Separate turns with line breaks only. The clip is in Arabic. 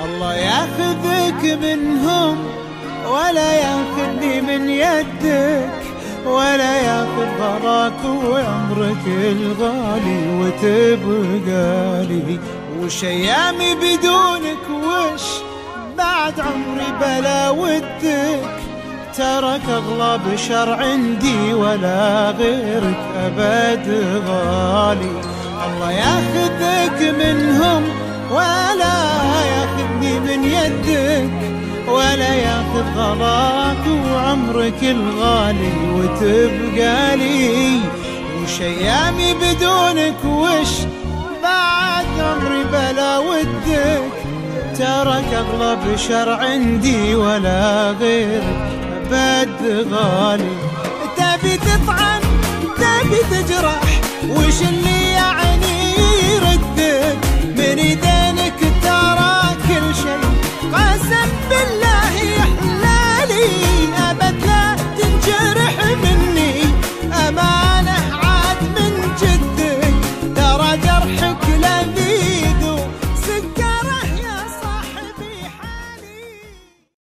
الله ياخذك منهم ولا ياخذني من يدك، ولا ياخذ غراك وعمرك الغالي وتبقى لي. وش ايامي بدونك، وش بعد عمري بلا ودك، ترك اغلى بشر عندي ولا غيرك ابد غالي. الله ياخذك منهم ولا ياخذني من يدك، ولا ياخذ غلاك وعمرك الغالي وتبقى لي. وش ايامي بدونك، وش بعد عمري بلا ودك، ترك اغلى بشر عندي ولا غيرك ابد غالي. تبي تطعن تبي تجرح، وش